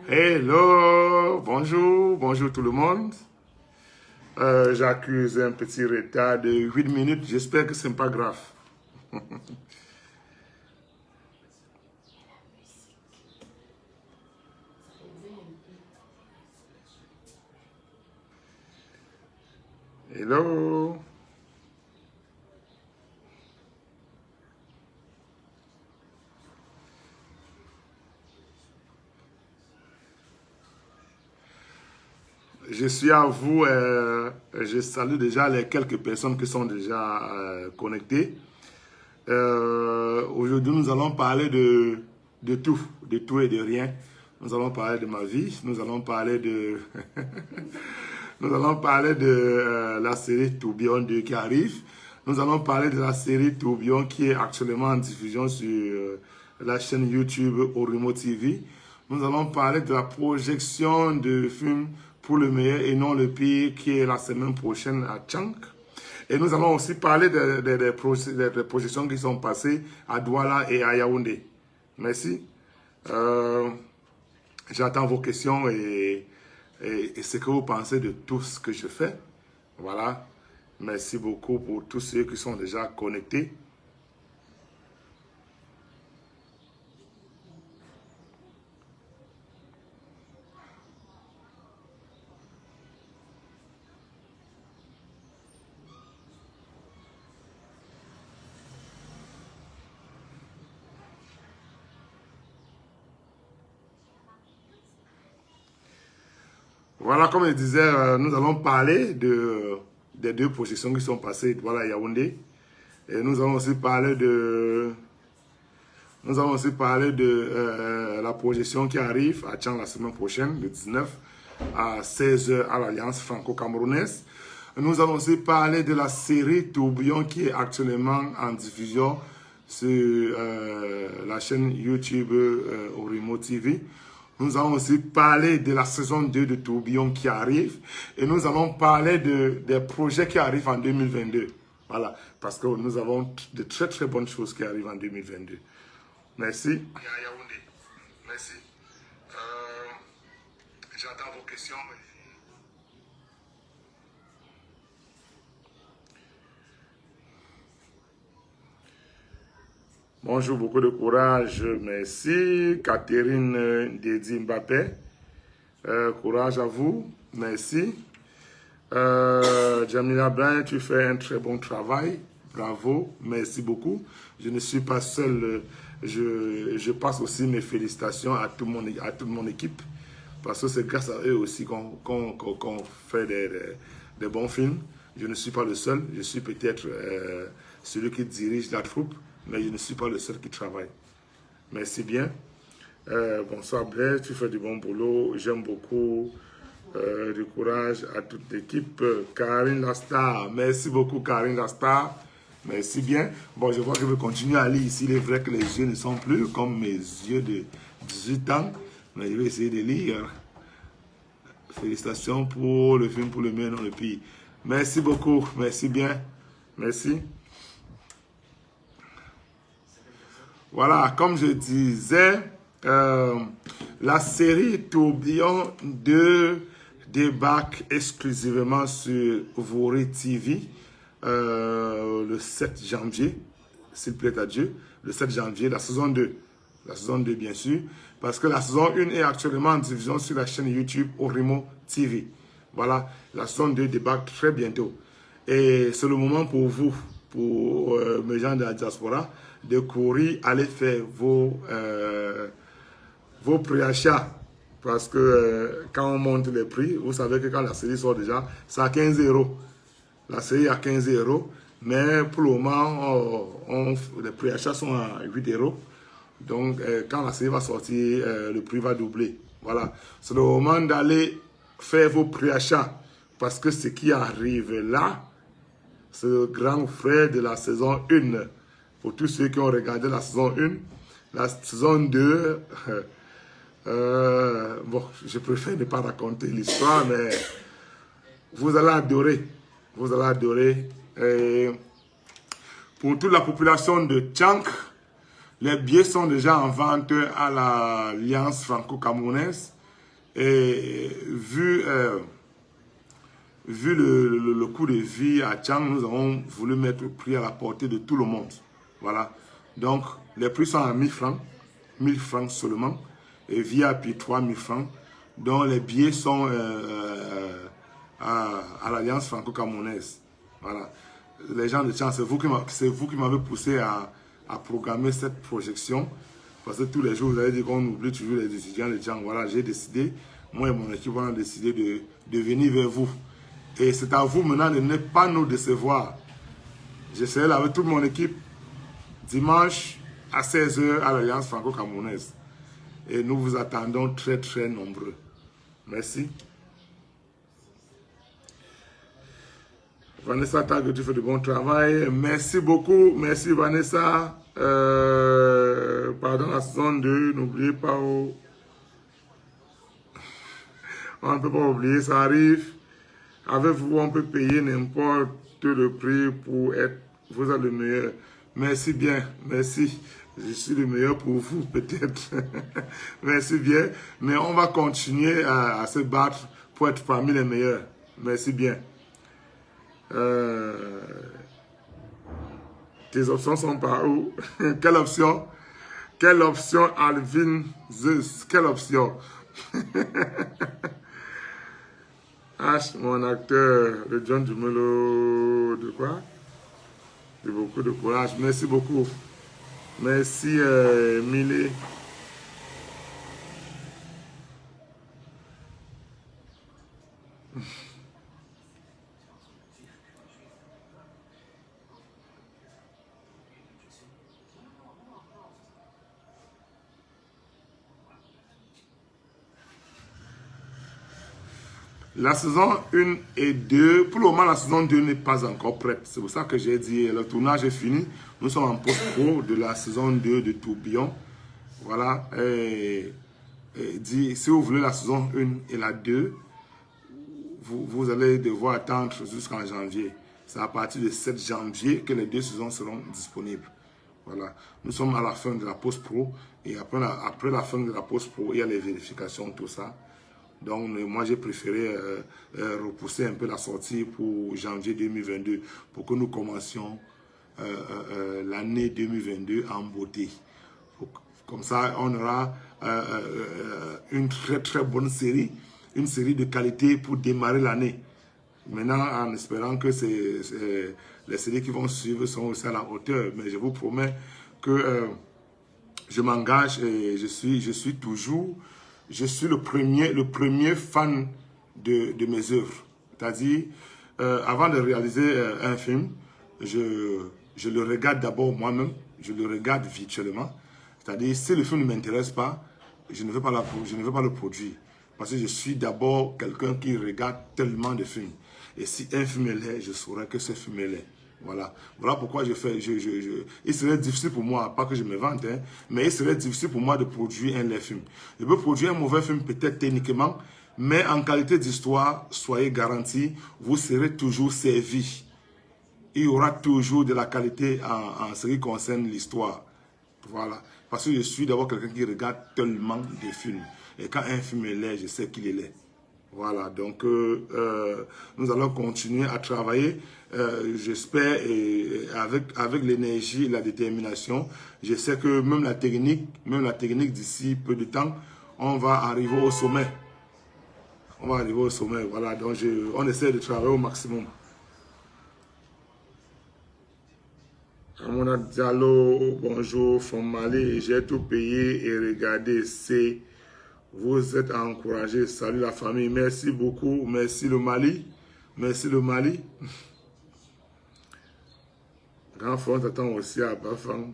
Hello, bonjour, bonjour tout le monde. J'accuse un petit retard de 8 minutes, j'espère que ce n'est pas grave. Hello. Je suis à vous, je salue déjà les quelques personnes qui sont déjà connectées. Aujourd'hui, nous allons parler de tout et de rien. Nous allons parler de ma vie, nous allons parler de, nous allons parler de la série Tourbillon 2 qui arrive. Nous allons parler de la série Tourbillon qui est actuellement en diffusion sur la chaîne YouTube Orimo TV. Nous allons parler de la projection de films pour le meilleur et non le pire qui est la semaine prochaine à Tchang. Et nous allons aussi parler des projections qui sont passées à Douala et à Yaoundé. Merci. J'attends vos questions et ce que vous pensez de tout ce que je fais. Voilà. Merci beaucoup pour tous ceux qui sont déjà connectés. Voilà, comme je disais, nous allons parler des deux projections qui sont passées, voilà, à Yaoundé. Et nous allons aussi parler de la projection qui arrive à Tchang la semaine prochaine, le 19, à 16h à l'Alliance franco-camerounaise. Nous allons aussi parler de la série Tourbillon qui est actuellement en diffusion sur la chaîne YouTube Orimo TV. Nous allons aussi parler de la saison 2 de Tourbillon qui arrive. Et nous allons parler des projets qui arrivent en 2022. Voilà, parce que nous avons de très très bonnes choses qui arrivent en 2022. Merci. Merci. J'attends vos questions. Bonjour, beaucoup de courage. Merci. Catherine Dédi Mbappé. Courage à vous. Merci. Jamila Bryan, tu fais un très bon travail. Bravo. Merci beaucoup. Je ne suis pas seul. Je passe aussi mes félicitations à toute mon équipe. Parce que c'est grâce à eux aussi qu'on fait des bons films. Je ne suis pas le seul. Je suis peut-être celui qui dirige la troupe. Mais je ne suis pas le seul qui travaille. Merci bien. Bonsoir Blaise, tu fais du bon boulot. J'aime beaucoup. Du courage à toute l'équipe. Karine Lastar, merci beaucoup Karine Lastar. Merci bien. Bon, je vois que je vais continuer à lire ici. Il est vrai que les yeux ne sont plus comme mes yeux de 18 ans. Mais je vais essayer de lire. Félicitations pour le film, pour le meilleur dans le pays. Merci beaucoup. Merci bien. Merci. Voilà, comme je disais, la série Tourbillon 2 débarque exclusivement sur Vori TV le 7 janvier, s'il plaît à Dieu, le 7 janvier, la saison 2. La saison 2, bien sûr, parce que la saison 1 est actuellement en diffusion sur la chaîne YouTube Orimo TV. Voilà, la saison 2 débarque très bientôt. Et c'est le moment pour vous, pour mes gens de la diaspora, de courir, aller faire vos préachats. Parce que quand on monte les prix, vous savez que quand la série sort déjà, c'est à 15 €. La série est à 15 €. Mais pour le moment, les préachats sont à 8 €. Donc, quand la série va sortir, le prix va doubler. Voilà. C'est le moment d'aller faire vos préachats. Parce que ce qui arrive là, c'est le grand frère de la saison 1. Pour tous ceux qui ont regardé la saison 1, la saison 2, bon, je préfère ne pas raconter l'histoire, mais vous allez adorer. Vous allez adorer. Et pour toute la population de Tchang, Les billets sont déjà en vente à l'Alliance franco-camerounaise. Et vu le coût de vie à Tchang, nous avons voulu mettre le prix à la portée de tout le monde. Voilà. Donc, les prix sont à 1000 francs. 1000 francs seulement. Et VIP 3000 francs. Donc, les billets sont à l'Alliance franco-camerounaise. Voilà. Les gens de Tchang, c'est vous qui m'avez poussé à programmer cette projection. Parce que tous les jours, vous avez dit qu'on oublie toujours les étudiants de Tchang. Voilà, j'ai décidé, moi et mon équipe, on a décidé de venir vers vous. Et c'est à vous maintenant de ne pas nous décevoir. Je serai là avec toute mon équipe dimanche à 16 h à l'Alliance franco-camerounaise. Et nous vous attendons très très nombreux. Merci. Vanessa, tant que tu fais du bon travail. Merci beaucoup. Merci Vanessa. Pardon, la saison 2, n'oubliez pas. On ne peut pas oublier, ça arrive. Avec vous, on peut payer n'importe le prix pour être. Vous êtes le meilleur. Merci bien. Merci. Je suis le meilleur pour vous, peut-être. Merci bien. Mais on va continuer à se battre pour être parmi les meilleurs. Merci bien. Tes options sont par où? Quelle option? Quelle option, Alvin Zeus? Quelle option? H, mon acteur, le John Dumelo, de quoi? De beaucoup de courage. Merci beaucoup. Merci, Milé. La saison 1 et 2, pour le moment, la saison 2 n'est pas encore prête. C'est pour ça que j'ai dit, le tournage est fini. Nous sommes en post-pro de la saison 2 de Tourbillon. Voilà. Si vous voulez la saison 1 et la 2, vous allez devoir attendre jusqu'en janvier. C'est à partir du 7 janvier que les deux saisons seront disponibles. Voilà. Nous sommes à la fin de la post-pro. Et après la fin de la post-pro, il y a les vérifications, tout ça. Donc, moi, j'ai préféré repousser un peu la sortie pour janvier 2022 pour que nous commencions l'année 2022 en beauté. Comme ça, on aura une très, très bonne série, une série de qualité pour démarrer l'année. Maintenant, en espérant que les séries qui vont suivre sont aussi à la hauteur. Mais je vous promets que je m'engage et je suis toujours... Je suis le premier fan de mes œuvres. C'est-à-dire, avant de réaliser un film, je le regarde d'abord moi-même, je le regarde virtuellement. C'est-à-dire, si le film ne m'intéresse pas, je ne vais pas le produire. Parce que je suis d'abord quelqu'un qui regarde tellement de films. Et si un film est laid, je saurai que ce film est laid. Voilà pourquoi je fais. Il serait difficile pour moi, pas que je me vante, hein, mais il serait difficile pour moi de produire un laid film. Je peux produire un mauvais film peut-être techniquement, mais en qualité d'histoire, soyez garantis, vous serez toujours servi. Il y aura toujours de la qualité en ce qui concerne l'histoire. Voilà. Parce que je suis d'abord quelqu'un qui regarde tellement de films. Et quand un film est laid, je sais qu'il est laid. Voilà, donc nous allons continuer à travailler, j'espère, avec l'énergie et la détermination. Je sais que même la technique d'ici peu de temps, on va arriver au sommet. On va arriver au sommet, voilà, donc on essaie de travailler au maximum. Amona Diallo, bonjour, from Mali, j'ai tout payé et regardez, c'est... Vous êtes encouragés. Salut la famille. Merci beaucoup. Merci le Mali. Merci le Mali. Grand frère t'attend aussi à Bafang.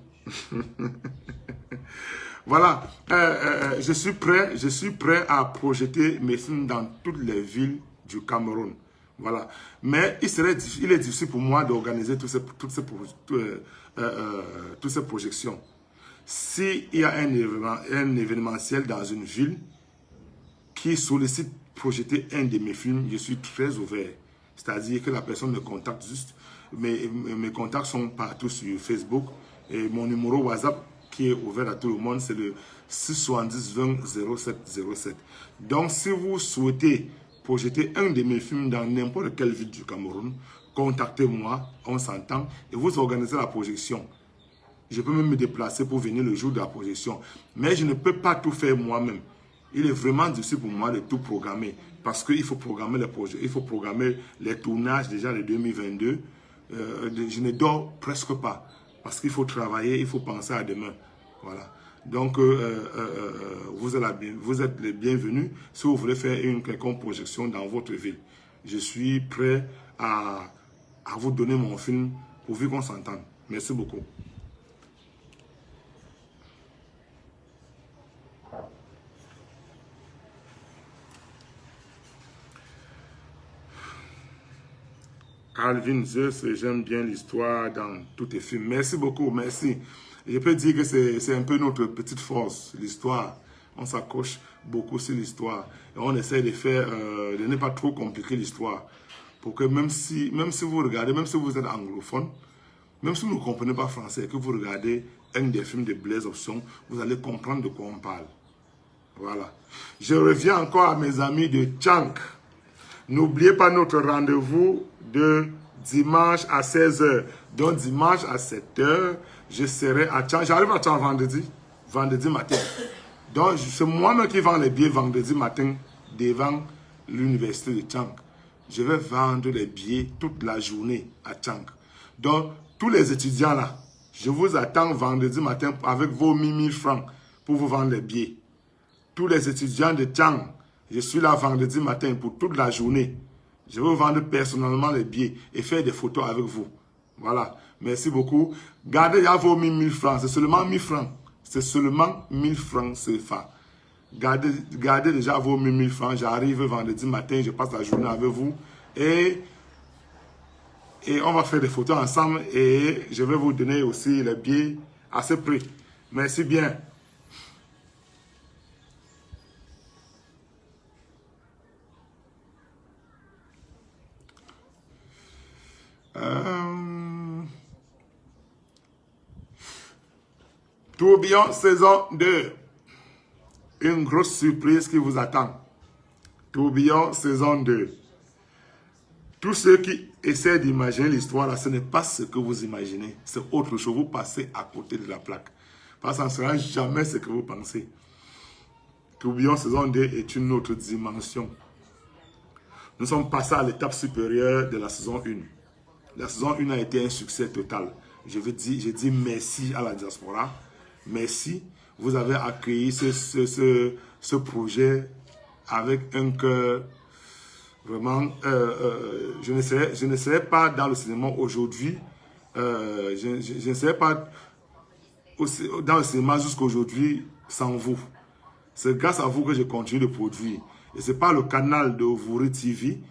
Voilà. Je suis prêt à projeter mes films dans toutes les villes du Cameroun. Voilà. Mais il est difficile pour moi d'organiser toutes ces projections. S'il y a un événementiel dans une ville qui sollicite projeter un de mes films, je suis très ouvert. C'est-à-dire que la personne me contacte juste. Mes contacts sont partout sur Facebook. Et mon numéro WhatsApp qui est ouvert à tout le monde, c'est le 670 20 07 07. Donc, si vous souhaitez projeter un de mes films dans n'importe quelle ville du Cameroun, contactez-moi, on s'entend, et vous organisez la projection. Je peux même me déplacer pour venir le jour de la projection. Mais je ne peux pas tout faire moi-même. Il est vraiment difficile pour moi de tout programmer. Parce qu'il faut programmer les projets. Il faut programmer les tournages déjà de 2022. Je ne dors presque pas. Parce qu'il faut travailler, il faut penser à demain. Voilà. Donc, vous êtes les bienvenus si vous voulez faire une quelconque projection dans votre ville. Je suis prêt à vous donner mon film pourvu qu'on s'entende. Merci beaucoup. Alvin Zeus, j'aime bien l'histoire dans tous tes films. Merci beaucoup, merci. Je peux dire que c'est un peu notre petite force, l'histoire. On s'accroche beaucoup sur l'histoire. Et on essaie de faire, de ne pas trop compliquer l'histoire. Pour que même si vous regardez, même si vous êtes anglophone, même si vous ne comprenez pas français, que vous regardez un des films de Blaise Option, vous allez comprendre de quoi on parle. Voilà. Je reviens encore à mes amis de Tchank. N'oubliez pas notre rendez-vous de dimanche à 16 h. Donc dimanche à 7 h, je serai à Tchank. J'arrive à Tchank vendredi matin. Donc c'est moi-même qui vends les billets vendredi matin devant l'université de Tchank. Je vais vendre les billets toute la journée à Tchank. Donc tous les étudiants là, je vous attends vendredi matin avec vos 1000 francs pour vous vendre les billets. Tous les étudiants de Tchank, je suis là vendredi matin pour toute la journée. Je vais vous vendre personnellement les billets et faire des photos avec vous. Voilà. Merci beaucoup. Gardez déjà vos 1000 francs. C'est seulement 1000 francs. C'est seulement 1000 francs CFA. Gardez déjà vos 1000 francs. J'arrive vendredi matin. Je passe la journée avec vous. Et on va faire des photos ensemble. Et je vais vous donner aussi les billets à ce prix. Merci bien. Tourbillon saison 2. Une grosse surprise qui vous attend. Tourbillon saison 2. Tous ceux qui essaient d'imaginer l'histoire, là, ce n'est pas ce que vous imaginez. C'est autre chose. Vous passez à côté de la plaque. Parce que ça ne sera jamais ce que vous pensez. Tourbillon saison 2 est une autre dimension. Nous sommes passés à l'étape supérieure de la saison 1. La saison 1 a été un succès total. Je dis merci à la diaspora. Merci. Vous avez accueilli ce projet avec un cœur. Vraiment, je ne serais pas dans le cinéma aujourd'hui. Je ne serais pas dans le cinéma jusqu'à aujourd'hui sans vous. C'est grâce à vous que je continue de produire. Et ce n'est pas le canal de Vouri TV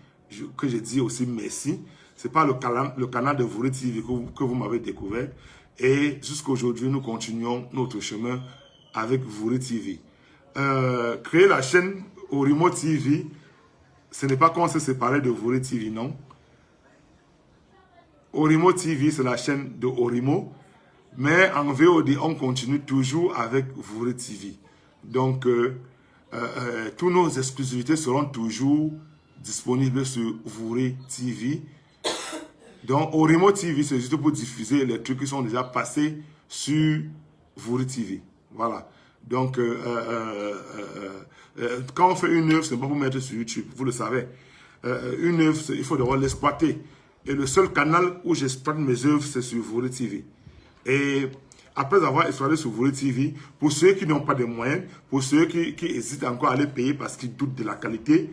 que je dis aussi merci. Ce n'est pas le canal de Vouri TV que vous m'avez découvert. Et jusqu'à aujourd'hui, nous continuons notre chemin avec Vouri TV. Créer la chaîne Orimo TV, ce n'est pas qu'on s'est séparé de Vouri TV, non. Orimo TV, c'est la chaîne de Orimo. Mais en VOD, on continue toujours avec Vouri TV. Donc, toutes nos exclusivités seront toujours disponibles sur Vouri TV. Donc, Orimo TV, c'est juste pour diffuser les trucs qui sont déjà passés sur Vouri TV. Voilà. Donc, quand on fait une œuvre, ce n'est pas pour mettre sur YouTube, vous le savez. Une œuvre, il faut devoir l'exploiter. Et le seul canal où j'exploite mes œuvres, c'est sur Vouri TV. Et après avoir exploité sur Vouri TV, pour ceux qui n'ont pas de moyens, pour ceux qui hésitent encore à les payer parce qu'ils doutent de la qualité,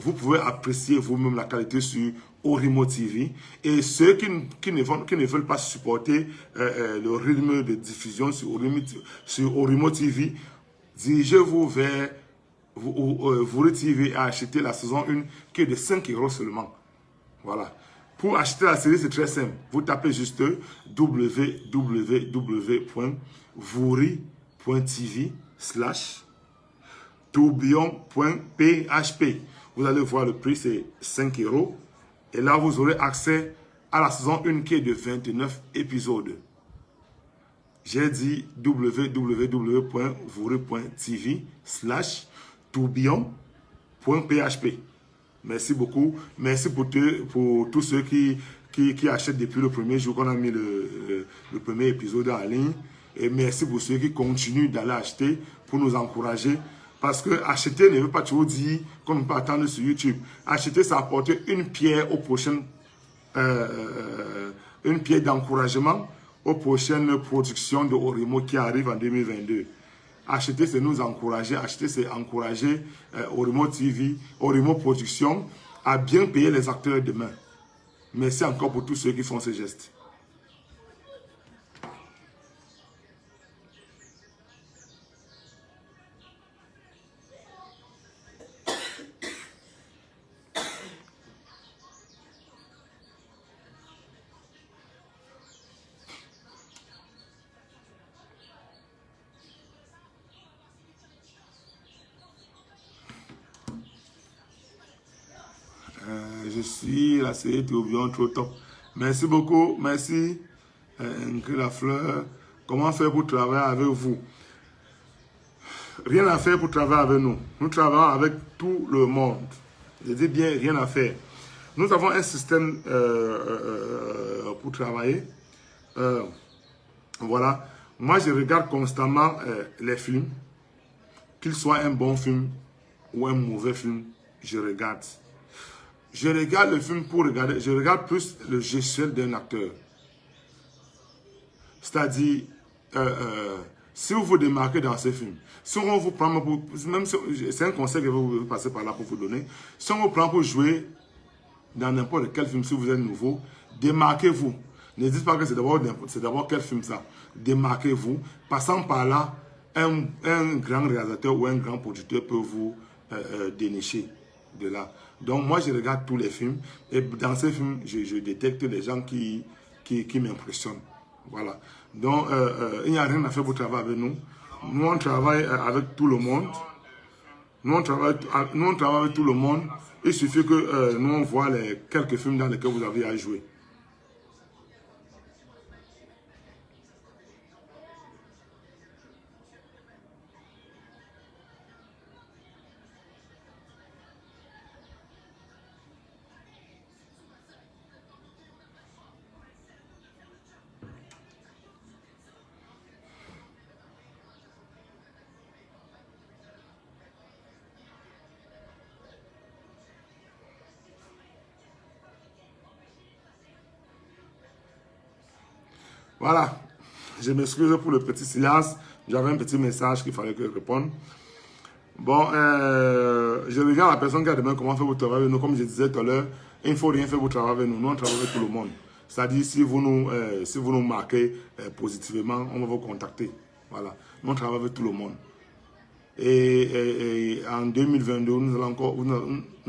vous pouvez apprécier vous-même la qualité sur Orimo TV. Et ceux qui ne veulent pas supporter le rythme de diffusion sur Orimo TV, dirigez-vous vers Vouri TV et achetez la saison 1 qui est de 5 € seulement. Voilà. Pour acheter la série, c'est très simple. Vous tapez juste www.vouri.tv/tourbillon.php. Vous allez voir le prix, c'est 5 €. Et là, vous aurez accès à la saison 1 qui est de 29 épisodes. J'ai dit www.vouri.tv/tourbillon.php. Merci beaucoup. Merci pour tous ceux qui achètent depuis le premier jour qu'on a mis le premier épisode en ligne. Et merci pour ceux qui continuent d'aller acheter pour nous encourager. Parce que acheter ne veut pas toujours dire qu'on ne peut attendre sur YouTube. Acheter, ça apporte une pierre aux prochaines, une pierre d'encouragement aux prochaines productions de Orimo qui arrivent en 2022. Acheter, c'est nous encourager. Acheter, c'est encourager Orimo TV, Orimo Production à bien payer les acteurs demain. Merci encore pour tous ceux qui font ce geste. Je suis la série Tourbillon trop top. Merci beaucoup. Merci. Ingrid Lafleur. Comment faire pour travailler avec vous? Rien à faire pour travailler avec nous. Nous travaillons avec tout le monde. Je dis bien rien à faire. Nous avons un système pour travailler. Voilà. Moi, je regarde constamment les films. Qu'il soit un bon film ou un mauvais film, je regarde. Je regarde le film pour regarder. Je regarde plus le gestuel d'un acteur. C'est-à-dire, si vous vous démarquez dans ce film, si on vous prend pour, même si, c'est un conseil que je vais vous passer par là pour vous donner. Si on vous prend pour jouer dans n'importe quel film, si vous êtes nouveau, démarquez-vous. Ne dites pas que c'est d'abord quel film ça. Démarquez-vous. Passant par là, un grand réalisateur ou un grand producteur peut vous dénicher de là. Donc moi, je regarde tous les films et dans ces films, je détecte les gens qui m'impressionnent. Voilà. Donc, il n'y a rien à faire pour travailler avec nous. Nous, on travaille avec tout le monde. Nous, on travaille avec tout le monde. Il suffit que nous, on voit les quelques films dans lesquels vous avez à jouer. Voilà, je m'excuse pour le petit silence. J'avais un petit message qu'il fallait que je réponde. Bon, je regarde la personne qui a demandé comment faire votre travail avec nous. Comme je disais tout à l'heure, il ne faut rien faire pour travailler avec nous. Nous, on travaille avec tout le monde. C'est-à-dire, si vous nous marquez positivement, on va vous contacter. Voilà, nous, on travaille avec tout le monde. Et en 2022, nous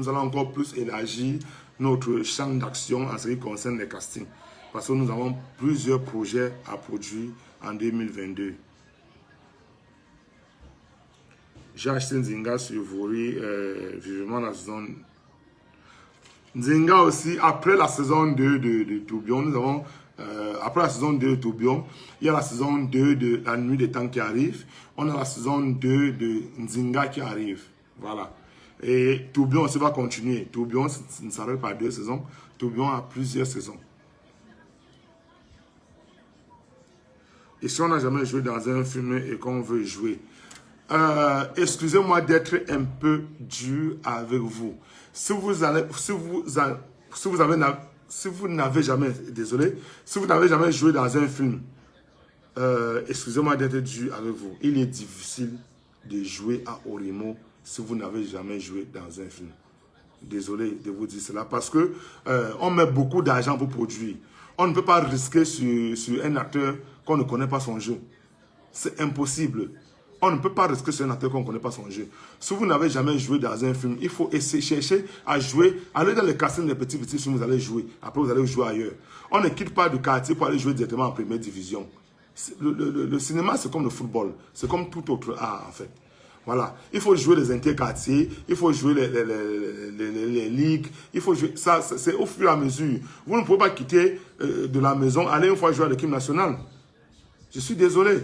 allons encore plus élargir notre champ d'action en ce qui concerne les castings. Parce que nous avons plusieurs projets à produire en 2022. J'ai acheté Nzinga sur Vouri, vivement la saison. Nzinga aussi, après la saison 2 de Tourbillon, nous avons, après la saison 2 de Tourbillon, il y a la saison 2 de La Nuit des Temps qui arrive. On a la saison 2 de Nzinga qui arrive. Voilà. Et Tourbillon aussi va continuer. Tourbillon ne s'arrête pas à 2 saisons. Tourbillon a plusieurs saisons. Et si on n'a jamais joué dans un film et qu'on veut jouer, excusez-moi d'être un peu dur avec vous. Si vous n'avez jamais, désolé, si vous n'avez jamais joué dans un film, excusez-moi d'être dur avec vous. Il est difficile de jouer à Orimo si vous n'avez jamais joué dans un film. Désolé de vous dire cela parce que on met beaucoup d'argent pour produire. On ne peut pas risquer sur un acteur qu'on ne connaît pas son jeu. C'est impossible. On ne peut pas risquer sur un acteur qu'on ne connaît pas son jeu. Si vous n'avez jamais joué dans un film, il faut essayer, chercher à jouer. Allez dans les castings des petits films, vous allez jouer. Après, vous allez jouer ailleurs. On ne quitte pas du quartier pour aller jouer directement en première division. Le cinéma, c'est comme le football. C'est comme tout autre art, en fait. Voilà. Il faut jouer les interquartiers, il faut jouer les ligues, il faut jouer. Ça, c'est au fur et à mesure. Vous ne pouvez pas quitter de la maison, aller une fois jouer à l'équipe nationale. Je suis désolé.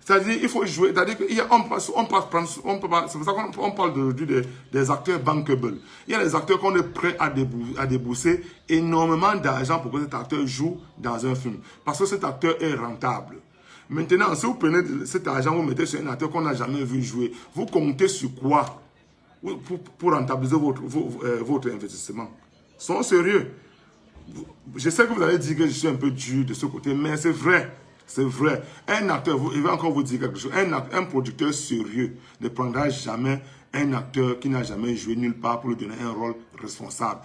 C'est-à-dire, il faut jouer. C'est-à-dire c'est pour ça qu'on parle des acteurs bankable. Il y a des acteurs qu'on est prêt à débourser énormément d'argent pour que cet acteur joue dans un film. Parce que cet acteur est rentable. Maintenant, si vous prenez cet argent, vous mettez sur un acteur qu'on n'a jamais vu jouer, vous comptez sur quoi pour rentabiliser votre investissement? Soyons sérieux. Je sais que vous allez dire que je suis un peu dur de ce côté, mais c'est vrai. C'est vrai. Un acteur, il va encore vous dire quelque chose. Un producteur sérieux ne prendra jamais un acteur qui n'a jamais joué nulle part pour lui donner un rôle responsable.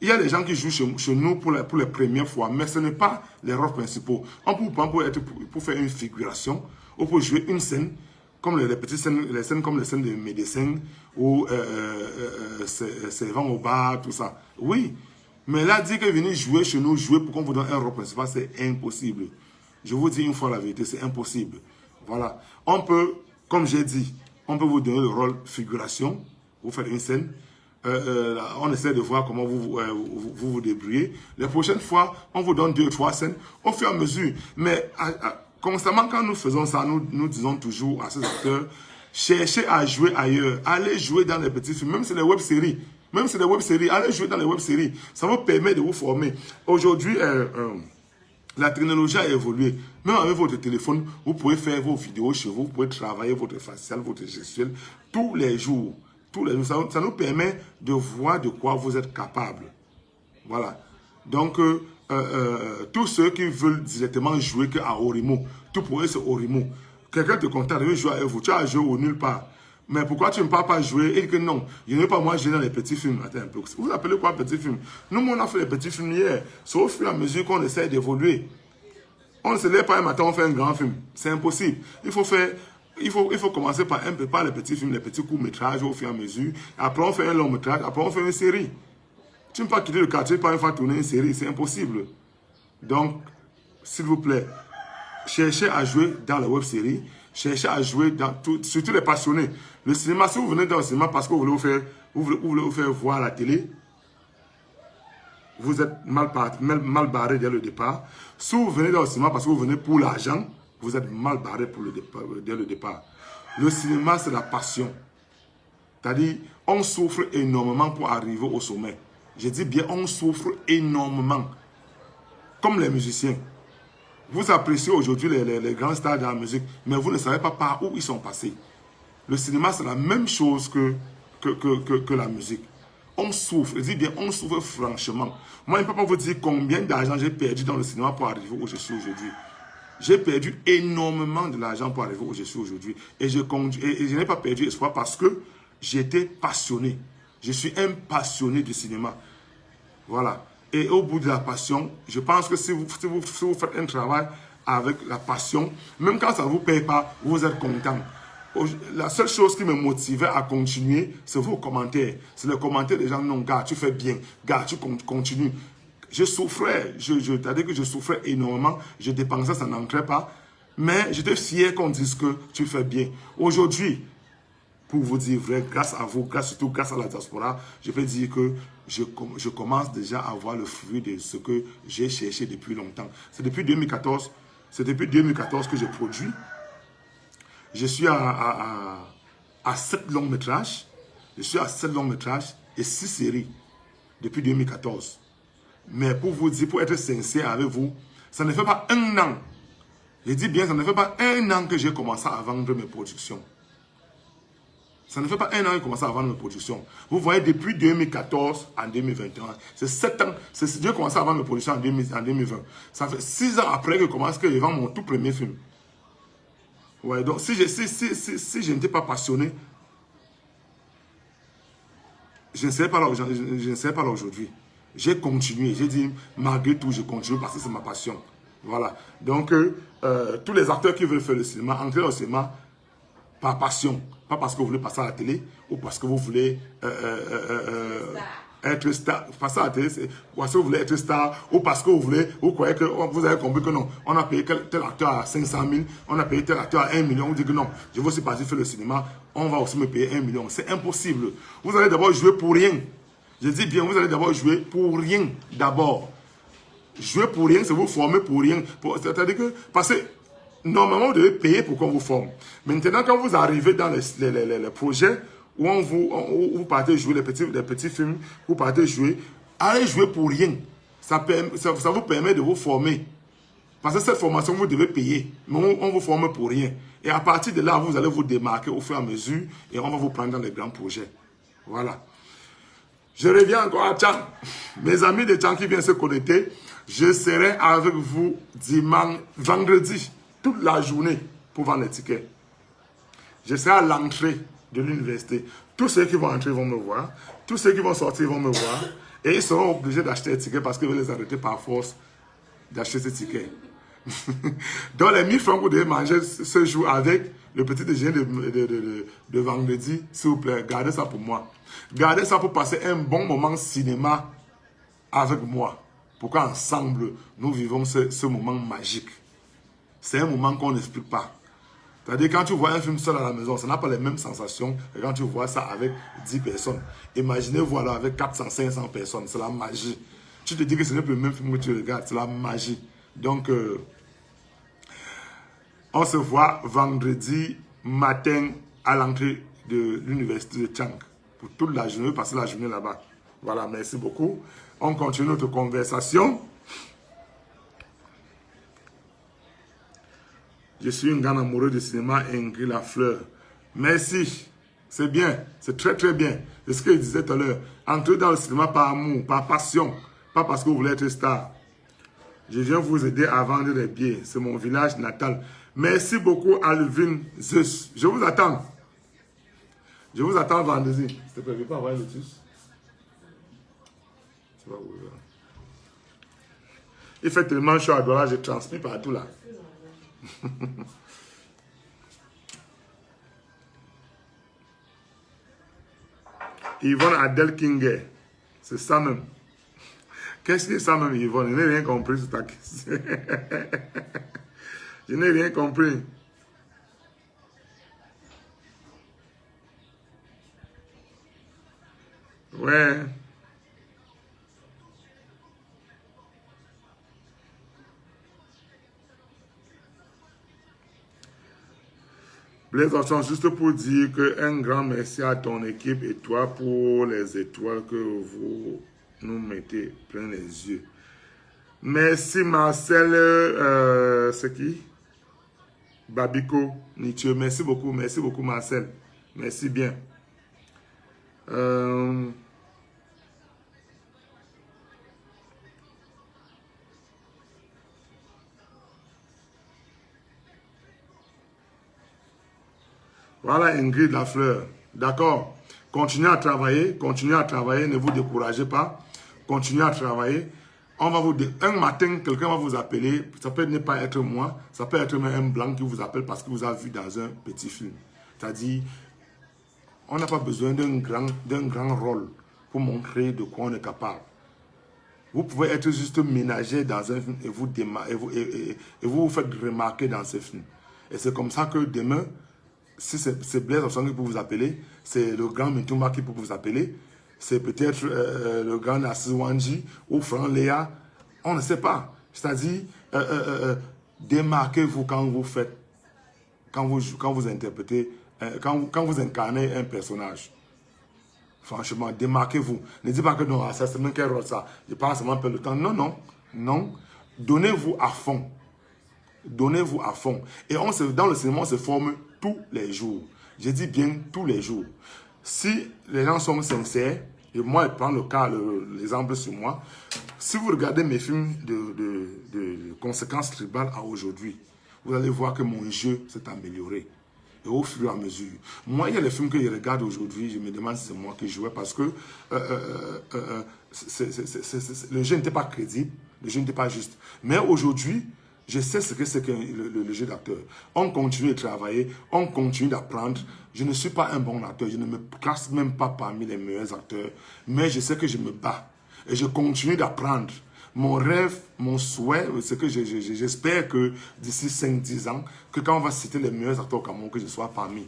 Il y a des gens qui jouent chez nous pour les premières fois, mais ce n'est pas les rôles principaux. On peut prendre pour faire une figuration ou pour jouer une scène, comme les petites scènes, les scènes comme les scènes de médecins ou servant au bar, tout ça. Oui, mais là, dire que venez jouer chez nous, jouer pour qu'on vous donne un rôle principal, c'est impossible. Je vous dis une fois la vérité, c'est impossible. Voilà. On peut, comme j'ai dit, on peut vous donner le rôle figuration, vous faites une scène. On essaie de voir comment vous débrouillez. Les prochaines fois, on vous donne 2 ou 3 scènes au fur et à mesure. Mais constamment, quand nous faisons ça, nous disons toujours à ces acteurs, cherchez à jouer ailleurs. Allez jouer dans les petits films, même si c'est les web-séries. Même si c'est des web-séries, allez jouer dans les web-séries. Ça vous permet de vous former. Aujourd'hui, la technologie a évolué. Même avec votre téléphone, vous pouvez faire vos vidéos chez vous, vous pouvez travailler votre facial, votre gestuel tous les jours. Tous les jours. Ça nous permet de voir de quoi vous êtes capable. Voilà. Donc, tous ceux qui veulent directement jouer qu'à Orimo, tout pour eux c'est Orimo. Quelqu'un te contacte, il veut jouer avec vous, tu as joué au nulle part. Mais pourquoi tu ne peux pas jouer? Il dit que non, je ne veux pas moi jouer dans les petits films. Attends un peu. Vous appelez quoi petits films? Nous, on a fait les petits films hier. C'est au fur et à mesure qu'on essaie d'évoluer. On ne se lève pas un matin, on fait un grand film. C'est impossible. Il faut commencer par les petits films, les petits courts-métrages au fur et à mesure. Après, on fait un long-métrage. Après, on fait une série. Tu ne peux pas quitter le quartier par une fois tourner une série. C'est impossible. Donc, s'il vous plaît, cherchez à jouer dans la web-série. Cherchez à jouer dans surtout les passionnés. Le cinéma, si vous venez dans le cinéma parce que vous voulez vous faire voir la télé, vous êtes mal barré dès le départ. Si vous venez dans le cinéma parce que vous venez pour l'argent, vous êtes mal barré dès le départ. Le cinéma, c'est la passion. C'est-à-dire, on souffre énormément pour arriver au sommet. Je dis bien, on souffre énormément. Comme les musiciens. Vous appréciez aujourd'hui les grands stars de la musique, mais vous ne savez pas par où ils sont passés. Le cinéma, c'est la même chose que la musique. On souffre, je dis bien, on souffre franchement. Moi, je ne peux pas vous dire combien d'argent j'ai perdu dans le cinéma pour arriver où je suis aujourd'hui. J'ai perdu énormément de l'argent pour arriver où je suis aujourd'hui. Et je n'ai pas perdu espoir parce que j'étais passionné. Je suis un passionné du cinéma. Voilà. Et au bout de la passion, je pense que si vous faites un travail avec la passion, même quand ça ne vous paye pas, vous êtes content. La seule chose qui me motivait à continuer, c'est vos commentaires. C'est les commentaires des gens, non, gars, tu fais bien, gars, tu continues. Je souffrais, c'est-à-dire que je souffrais énormément, je dépensais, ça n'entrait pas. Mais j'étais fier qu'on dise que tu fais bien. Aujourd'hui, pour vous dire vrai, grâce à vous, surtout grâce à la diaspora, je peux dire que je commence déjà à voir le fruit de ce que j'ai cherché depuis longtemps. C'est depuis 2014 que je produis. Je suis à 7 longs métrages. Je suis à 7 longs métrages et 6 séries depuis 2014. Mais pour vous dire, pour être sincère avec vous, ça ne fait pas un an. Je dis bien, ça ne fait pas un an que j'ai commencé à vendre mes productions. Ça ne fait pas un an que j'ai commencé à vendre mes productions. Vous voyez, depuis 2014 en 2021, c'est 7 ans. J'ai commencé à vendre mes productions en 2020. Ça fait 6 ans après que je vends mon tout premier film. Ouais, donc si je n'étais pas passionné, je ne serais pas là aujourd'hui. J'ai continué, j'ai dit, malgré tout, je continue parce que c'est ma passion. Voilà. Donc, tous les acteurs qui veulent faire le cinéma, entrez dans le cinéma par passion. Pas parce que vous voulez passer à la télé ou parce que vous voulez être star. Passer à la télé, c'est parce que vous voulez être star ou parce que vous croyez que vous avez compris que non. On a payé tel acteur à 500 000, on a payé tel acteur à 1 million. On dit que non, je veux aussi partir faire le cinéma, on va aussi me payer 1 million. C'est impossible. Vous allez d'abord jouer pour rien. Je dis bien, vous allez d'abord jouer pour rien d'abord. Jouer pour rien, c'est vous former pour rien. C'est-à-dire que, parce que normalement, vous devez payer pour qu'on vous forme. Maintenant, quand vous arrivez dans les projets où où vous partez jouer les petits films, vous partez jouer, allez jouer pour rien. Ça vous permet de vous former. Parce que cette formation, vous devez payer. Mais on vous forme pour rien. Et à partir de là, vous allez vous démarquer au fur et à mesure et on va vous prendre dans les grands projets. Voilà. Je reviens encore à Tchang. Mes amis de Tchang qui viennent se connecter, je serai avec vous vendredi, toute la journée pour vendre les tickets. Je serai à l'entrée de l'université. Tous ceux qui vont entrer vont me voir. Tous ceux qui vont sortir vont me voir. Et ils seront obligés d'acheter les tickets parce que je vais les arrêter par force d'acheter ces tickets. Donc les 1000 francs que vous devez manger ce jour avec le petit déjeuner de vendredi, s'il vous plaît, gardez ça pour moi. Gardez ça pour passer un bon moment cinéma avec moi. Pourquoi ensemble, nous vivons ce moment magique. C'est un moment qu'on n'explique pas. C'est-à-dire quand tu vois un film seul à la maison, ça n'a pas les mêmes sensations que quand tu vois ça avec 10 personnes. Imaginez-vous alors avec 400, 500 personnes, c'est la magie. Tu te dis que ce n'est plus le même film que tu regardes, c'est la magie. Donc, on se voit vendredi matin à l'entrée de l'université de Tchang. Pour toute la journée, passer la journée là-bas. Voilà, merci beaucoup. On continue notre conversation. Je suis un grand amoureux du cinéma, Ingrid Lafleur. Merci. C'est bien. C'est très très bien. C'est ce que je disais tout à l'heure. Entrez dans le cinéma par amour, par passion. Pas parce que vous voulez être star. Je viens vous aider à vendre des billets. C'est mon village natal. Merci beaucoup, Alvin Zeus. Je vous attends. Je vous attends vendredi. S'il te plaît, je ne vais pas avoir un lotus. Il fait tellement chaud à Douala, je transmets partout là. Yvonne Adèle Kinge. C'est ça même. Qu'est-ce que c'est ça même, Yvonne? Je n'ai rien compris sur ta question. Je n'ai rien compris. Ouais. Blaise Option, juste pour dire qu'un grand merci à ton équipe et toi pour les étoiles que vous nous mettez plein les yeux. Merci Marcel, c'est qui? Babiko, Nietzsche, merci beaucoup Marcel. Merci bien. Voilà Ingrid Lafleur. D'accord. Continuez à travailler, ne vous découragez pas. Continuez à travailler. On va vous un matin, quelqu'un va vous appeler. Ça peut ne pas être moi, ça peut être même un blanc qui vous appelle parce qu'il vous a vu dans un petit film. C'est-à-dire, on n'a pas besoin d'un grand rôle pour montrer de quoi on est capable. Vous pouvez être juste ménager dans un film et vous faites remarquer dans ce film. Et c'est comme ça que demain, si c'est Blaise Option qui peut vous appeler, c'est le grand Mitumba qui peut vous appeler, c'est peut-être le grand Nassi Wanji ou Franck Léa, on ne sait pas. C'est-à-dire, démarquez-vous quand vous faites, quand vous interprétez, quand vous incarnez un personnage. Franchement, démarquez-vous. Ne dites pas que non, ça c'est même quel rôle ça. Je parle seulement peu le temps. Non, non, non. Donnez-vous à fond. Donnez-vous à fond. Et dans le cinéma, on se forme tous les jours. Je dis bien tous les jours. Si les gens sont sincères, et moi je prends l'exemple sur moi, si vous regardez mes films de conséquences tribales à aujourd'hui, vous allez voir que mon jeu s'est amélioré. Et au fur et à mesure. Moi, il y a les films que je regarde aujourd'hui, je me demande si c'est moi qui jouais parce que le jeu n'était pas crédible, le jeu n'était pas juste. Mais aujourd'hui, je sais ce que c'est que le jeu d'acteur. On continue de travailler, on continue d'apprendre. Je ne suis pas un bon acteur, je ne me classe même pas parmi les meilleurs acteurs, mais je sais que je me bats et je continue d'apprendre. Mon rêve, mon souhait, c'est que j'espère que d'ici 5-10 ans, que quand on va citer les meilleurs acteurs au Cameroun, que je sois parmi.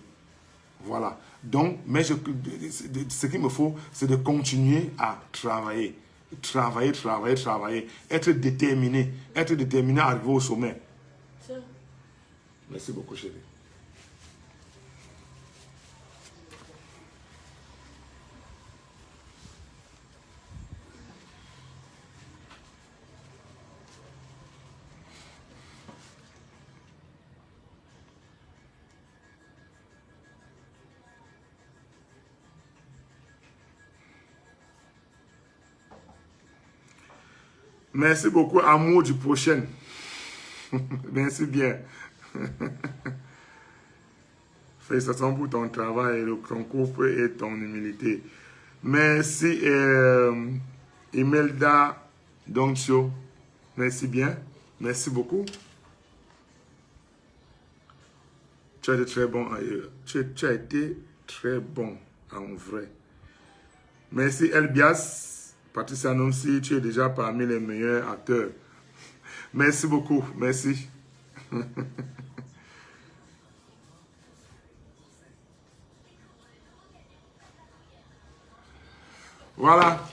Voilà. Donc, mais ce qu'il me faut, c'est de continuer à travailler. Travailler. Être déterminé à arriver au sommet. Merci beaucoup, chérie. Merci beaucoup, amour du prochain. Merci bien. Félicitations pour ton travail, ton couple et ton humilité. Merci, Imelda Doncio. Merci bien. Merci beaucoup. Tu as été très bon. Tu as été très bon en vrai. Merci, Elbias. Patricia Nonsi, tu es déjà parmi les meilleurs acteurs. Merci beaucoup. Merci. Voilà.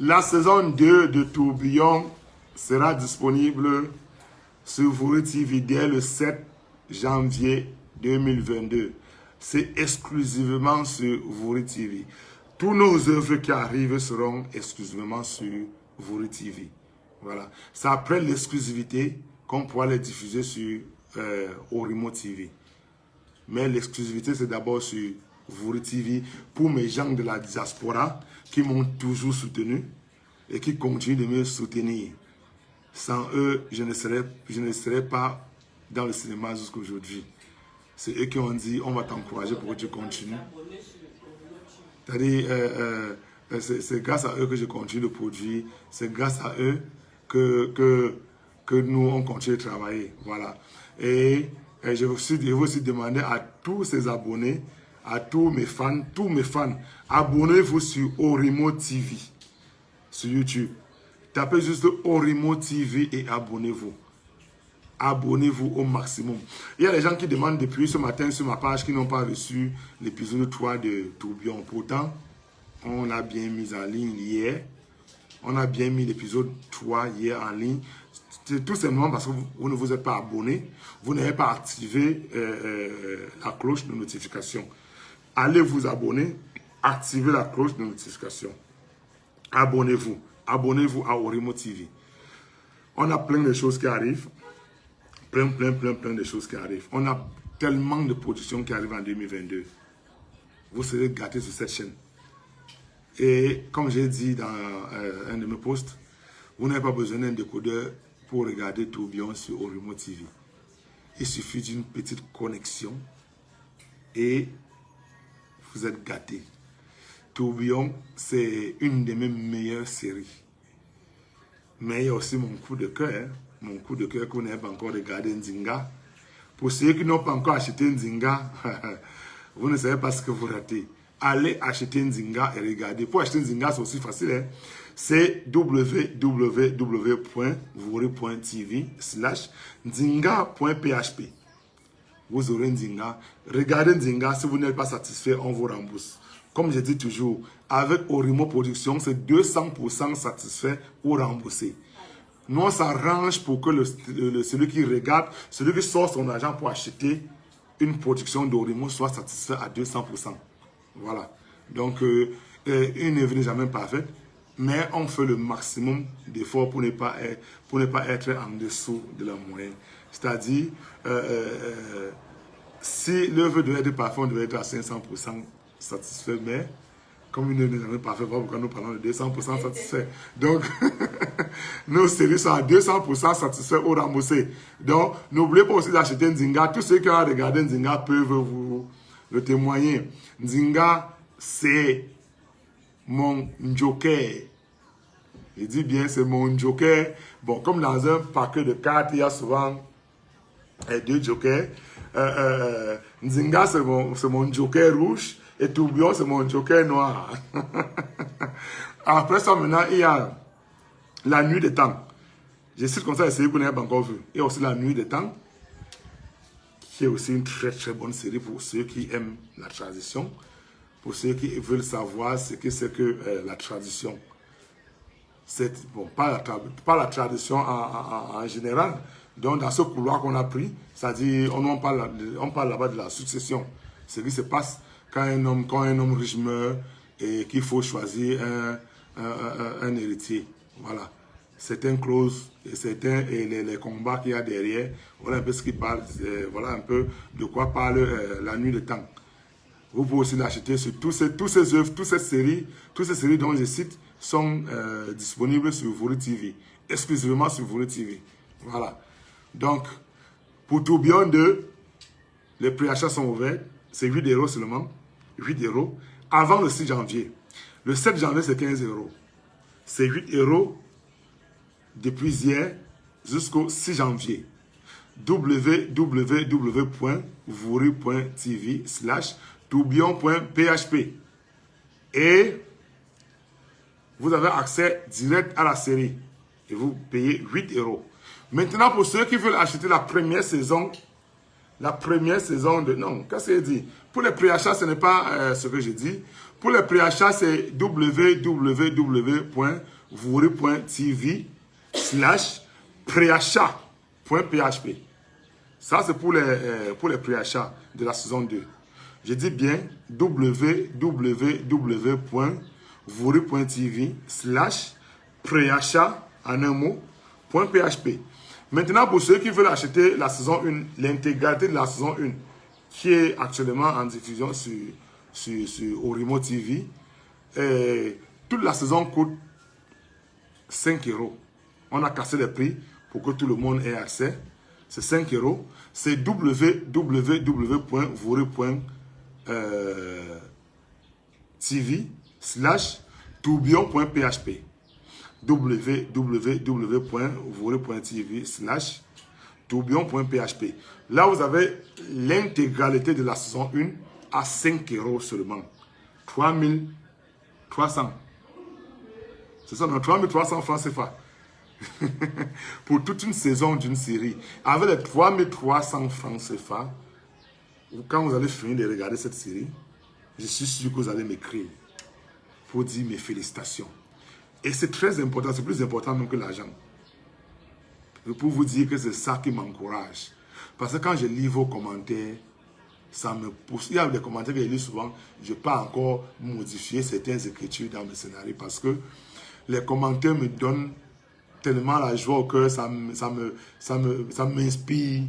La saison 2 de Tourbillon sera disponible sur Vuri TV dès le 7 janvier 2022. C'est exclusivement sur Vuri TV. Tous nos œuvres qui arrivent seront exclusivement sur Vuri TV. Voilà. C'est après l'exclusivité qu'on pourra les diffuser sur Orimo TV. Mais l'exclusivité, c'est d'abord sur Vuri TV pour mes gens de la diaspora qui m'ont toujours soutenu et qui continuent de me soutenir. Sans eux, je ne serais pas dans le cinéma jusqu'à aujourd'hui. C'est eux qui ont dit, on va t'encourager pour que tu continues. C'est-à-dire, c'est grâce à eux que je continue de produire. C'est grâce à eux que nous, on continue de travailler. Voilà. Et je veux aussi demander à tous ces abonnés, à tous mes fans, abonnez-vous sur Orimo TV, sur YouTube. Tapez juste Orimo TV et abonnez-vous. Abonnez-vous au maximum. Il y a des gens qui demandent depuis ce matin sur ma page qui n'ont pas reçu l'épisode 3 de Tourbillon. Pourtant, on a bien mis en ligne hier. On a bien mis l'épisode 3 hier en ligne. C'est tout simplement parce que vous ne vous êtes pas abonné. Vous n'avez pas activé la cloche de notification. Allez vous abonner. Activez la cloche de notification. Abonnez-vous. Abonnez-vous à Orimo TV. On a plein de choses qui arrivent. Plein de choses qui arrivent. On a tellement de productions qui arrivent en 2022. Vous serez gâtés sur cette chaîne. Et comme j'ai dit dans un de mes posts, vous n'avez pas besoin d'un décodeur pour regarder Tourbillon sur Orimo TV. Il suffit d'une petite connexion et vous êtes gâtés. Tourbillon, c'est une de mes meilleures séries. Mais il y a aussi mon coup de cœur. Mon coup de cœur que vous n'avez pas encore regardé, Nzinga. Pour ceux qui n'ont pas encore acheté Nzinga, vous ne savez pas ce que vous ratez. Allez acheter Nzinga et regardez. Pour acheter Nzinga, c'est aussi facile. Hein? C'est www.vuri.tv/nzinga.php. Vous aurez Nzinga. Regardez Nzinga. Si vous n'êtes pas satisfait, on vous rembourse. Comme je dis toujours, avec Orimo Production, c'est 200% satisfait ou remboursé. Nous, on s'arrange pour que celui qui regarde, celui qui sort son argent pour acheter une production d'Orimo soit satisfait à 200%. Voilà. Donc, une œuvre n'est jamais parfaite, mais on fait le maximum d'efforts pour ne pas être en dessous de la moyenne. C'est-à-dire, si l'œuvre devait être parfaite, on devait être à 500% satisfait, mais comme une œuvre n'est jamais parfaite, voilà pourquoi nous parlons de 200% satisfait. Donc, nos séries sont à 200% satisfaits ou remboursés. Donc, n'oubliez pas aussi d'acheter Nzinga. Tous ceux qui ont regardé Nzinga peuvent vous le témoigner. Nzinga, c'est mon joker. Je dis bien, c'est mon joker. Bon, comme dans un paquet de cartes, il y a souvent 2 jokers. Nzinga, c'est mon joker rouge. Et Tourbillon, c'est mon joker noir. Après ça, maintenant, il y a La Nuit des Temps. Je cite comme ça, c'est que vous n'avez pas encore vu. Il y a aussi La Nuit des Temps, qui est aussi une très bonne série pour ceux qui aiment la tradition, pour ceux qui veulent savoir ce que c'est que la tradition. Bon, pas la tradition en général, Donc, dans ce couloir qu'on a pris, c'est-à-dire, on parle là-bas de la succession. Ce qui se passe quand un homme riche meurt et qu'il faut choisir un héritier. Voilà. Certaines clauses et les combats qu'il y a derrière. Voilà un peu ce qui parle. Voilà un peu de quoi parle La Nuit de Temps. Vous pouvez aussi l'acheter sur toutes ces œuvres, toutes ces séries dont je cite sont disponibles sur Vuru TV. Exclusivement sur Vuru TV. Voilà. Donc, pour Tourbillon 2, les préachats sont ouverts. C'est 8 € seulement. 8 € avant le 6 janvier. Le 7 janvier, c'est 15 €. C'est 8 € depuis hier jusqu'au 6 janvier. www.vuru.tv/tourbillon.php. Et vous avez accès direct à la série. Et vous payez 8 €. Maintenant, pour ceux qui veulent acheter la première saison de... Non, qu'est-ce que j'ai dit? Pour les préachats, ce n'est pas ce que j'ai dit. Pour les préachats, c'est www.vuru.tv/préachat.php. Ça, c'est pour les préachats de la saison 2. Je dis bien www.vuru.tv/préachat en un mot.php. Maintenant, pour ceux qui veulent acheter la saison 1, l'intégralité de la saison 1, qui est actuellement en diffusion sur Orimo TV, toute la saison coûte 5 €. On a cassé les prix pour que tout le monde ait accès. C'est 5 €. C'est www.vuru.tv/tourbillon.php. www.vuru.tv/tourbillon.php. Là, vous avez l'intégralité de la saison 1 à 5 € seulement. 3300. C'est ça, non, 3300 francs CFA. Pour toute une saison d'une série. Avec les 3300 francs CFA, quand vous allez finir de regarder cette série, je suis sûr que vous allez m'écrire pour dire mes félicitations. Et c'est très important, c'est plus important même que l'argent. Pour vous dire que c'est ça qui m'encourage. Parce que quand je lis vos commentaires, ça me pousse. Il y a des commentaires que je lis souvent, je peux encore modifier certaines écritures dans mes scénarios parce que les commentaires me donnent tellement la joie au cœur, ça m'inspire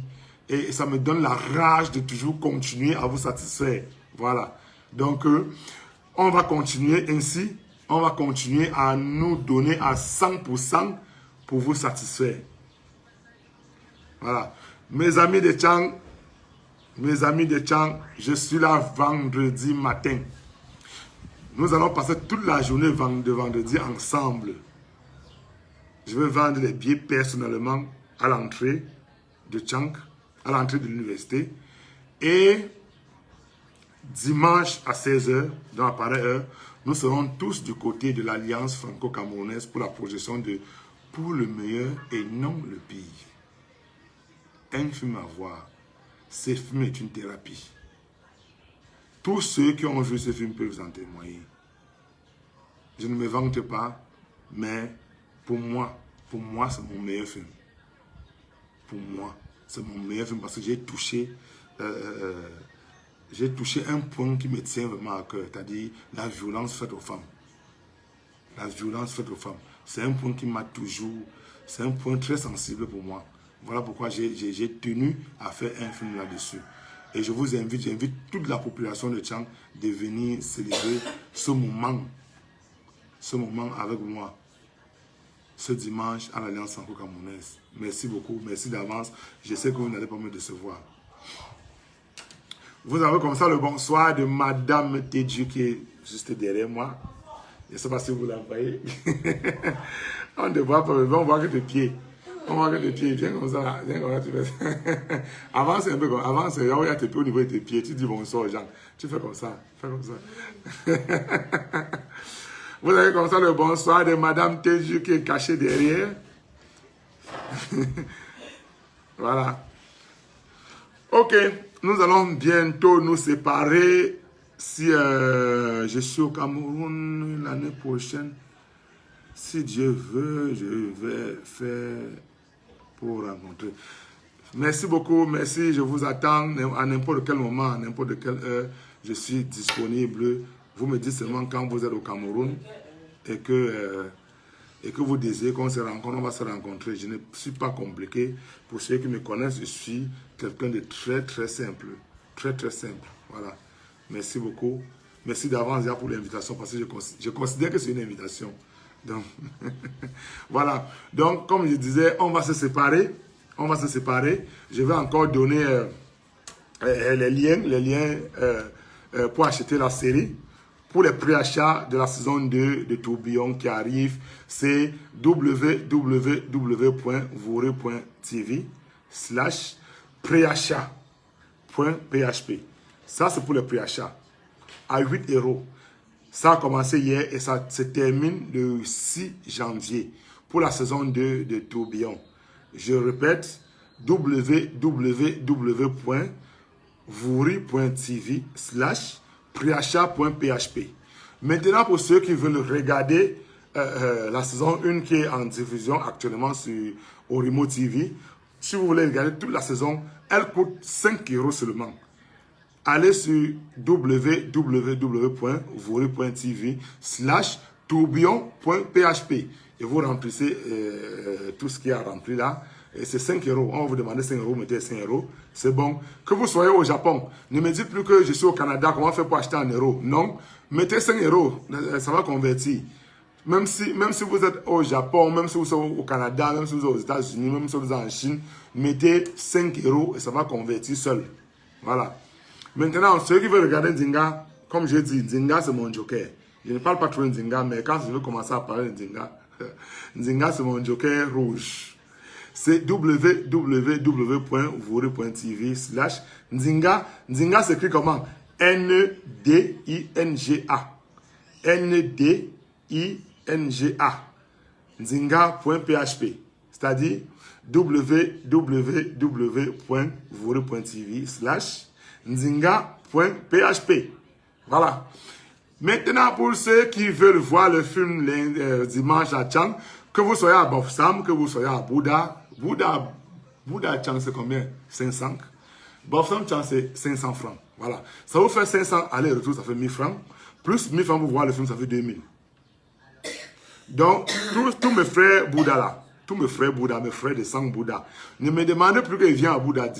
et ça me donne la rage de toujours continuer à vous satisfaire. Voilà. Donc, on va continuer ainsi. On va continuer à nous donner à 100% pour vous satisfaire. Voilà. Mes amis de Tchang, je suis là vendredi matin. Nous allons passer toute la journée de vendredi ensemble. Je vais vendre les billets personnellement à l'entrée de Tchang, à l'entrée de l'université. Et dimanche à 16 h, dans la pareille heure, nous serons tous du côté de l'Alliance franco-camerounaise pour la projection de Pour le meilleur et non le pire. Un film à voir. Ce film est une thérapie. Tous ceux qui ont vu ce film peuvent vous en témoigner. Je ne me vante pas, mais pour moi, c'est mon meilleur film. Pour moi, c'est mon meilleur film parce que j'ai touché un point qui me tient vraiment à cœur, c'est-à-dire la violence faite aux femmes. La violence faite aux femmes. C'est un point qui m'a toujours... C'est un point très sensible pour moi. Voilà pourquoi j'ai tenu à faire un film là-dessus. Et je vous invite, j'invite toute la population de Tchang de venir célébrer ce moment avec moi. Ce dimanche à l'Alliance franco-camerounaise. Merci beaucoup, merci d'avance. Je sais que vous n'allez pas me décevoir. Vous avez comme ça le bonsoir de Madame Tedju qui est juste derrière moi. Je ne sais pas si vous la voyez. On ne voit pas, mais on voit que tes pieds. On voit que tes pieds, viens comme ça. Viens comme ça, tu fais. Avance un peu comme avance, il y a tes pieds au niveau de tes pieds. Tu dis bonsoir aux gens. Tu fais comme ça. Fais comme ça. Vous avez comme ça le bonsoir de Madame Tedju qui est cachée derrière. Voilà. Ok. Nous allons bientôt nous séparer. Si je suis au Cameroun l'année prochaine, si Dieu veut, je vais faire pour vous rencontrer. Merci beaucoup, merci. Je vous attends à n'importe quel moment, à n'importe quelle heure. Je suis disponible. Vous me dites seulement quand vous êtes au Cameroun et que vous désirez qu'on se rencontre, on va se rencontrer. Je ne suis pas compliqué. Pour ceux qui me connaissent, je suis quelqu'un de très, très simple. Très, très simple. Voilà. Merci beaucoup. Merci d'avance pour l'invitation parce que je considère que c'est une invitation. Donc, voilà. Donc, comme je disais, on va se séparer. On va se séparer. Je vais encore donner les liens pour acheter la série. Pour les préachats de la saison 2 de Tourbillon qui arrive, c'est www.vouri.tv/préachat.php. Ça, c'est pour les préachats. À 8 €. Ça a commencé hier et ça se termine le 6 janvier pour la saison 2 de Tourbillon. Je répète, www.vouri.tv/préachat.php. Maintenant, pour ceux qui veulent regarder la saison 1 qui est en diffusion actuellement sur Orimo TV, si vous voulez regarder toute la saison, elle coûte 5 € seulement. Allez sur www.vouri.tv/tourbillon.php et vous remplissez tout ce qu'il y a rempli là. Et c'est 5 €. On va vous demander 5 €, mettez 5 €. C'est bon. Que vous soyez au Japon, ne me dites plus que je suis au Canada, comment faire pour acheter en euros. Non, mettez 5 €, ça va convertir. Même si vous êtes au Japon, même si vous êtes au Canada, même si vous êtes aux États-Unis, même si vous êtes en Chine, mettez 5 € et ça va convertir seul. Voilà. Maintenant, ceux qui veulent regarder Nzinga, comme je dis, Nzinga c'est mon joker. Je ne parle pas trop de Nzinga, mais quand je veux commencer à parler de Nzinga, Nzinga c'est mon joker rouge. C'est www.vouri.tv/Nzinga. Nzinga s'écrit comment? N-D-I-N-G-A. N-D-I-N-G-A. Nzinga.php. C'est-à-dire www.vouri.tv/Nzinga.php. Voilà. Maintenant, pour ceux qui veulent voir le film dimanche à Tchang, que vous soyez à Bofsam, que vous soyez à Bouddha, Bouddha Tchang c'est combien? 500. Bofsam Tchang c'est 500 francs. Voilà. Ça vous fait 500 aller-retour, ça fait 1000 francs. Plus 1000 francs pour voir le film, ça fait 2000. Donc, tous mes frères Bouddha là, tous mes frères Bouddha, mes frères de sang Bouddha, ne me demandez plus qu'ils viennent à Bouddha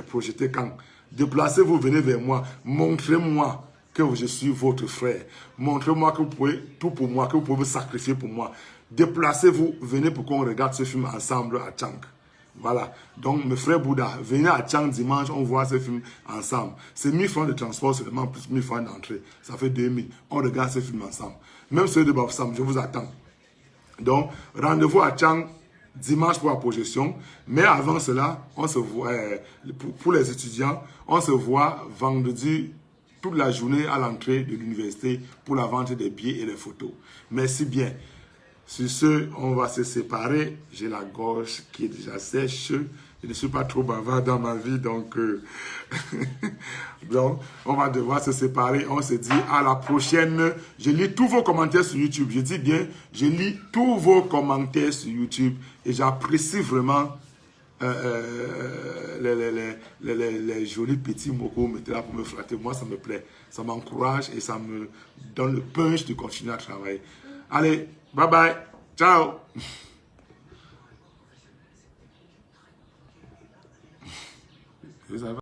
projeter quand. Déplacez-vous, venez vers moi, montrez-moi que je suis votre frère. Montrez-moi que vous pouvez tout pour moi, que vous pouvez vous sacrifier pour moi. Déplacez-vous, venez pour qu'on regarde ce film ensemble à Tchang. Voilà. Donc, mes frères Bouddha, venez à Tchang dimanche, on voit ce film ensemble. C'est 1000 francs de transport seulement, plus 1000 francs d'entrée. Ça fait 2000. On regarde ce film ensemble. Même ceux de Bafsam, je vous attends. Donc, rendez-vous à Tchang dimanche pour la projection. Mais avant cela, on se voit, pour les étudiants, on se voit vendredi toute la journée à l'entrée de l'université pour la vente des billets et des photos. Merci bien. Sur ce, on va se séparer. J'ai la gorge qui est déjà sèche. Je ne suis pas trop bavard dans ma vie, donc, donc on va devoir se séparer. On se dit à la prochaine. Je lis tous vos commentaires sur YouTube. Je dis bien, je lis tous vos commentaires sur YouTube et j'apprécie vraiment les jolis petits mots que vous mettez là pour me flatter. Moi, ça me plaît. Ça m'encourage et ça me donne le punch de continuer à travailler. Allez, bye bye. Ciao.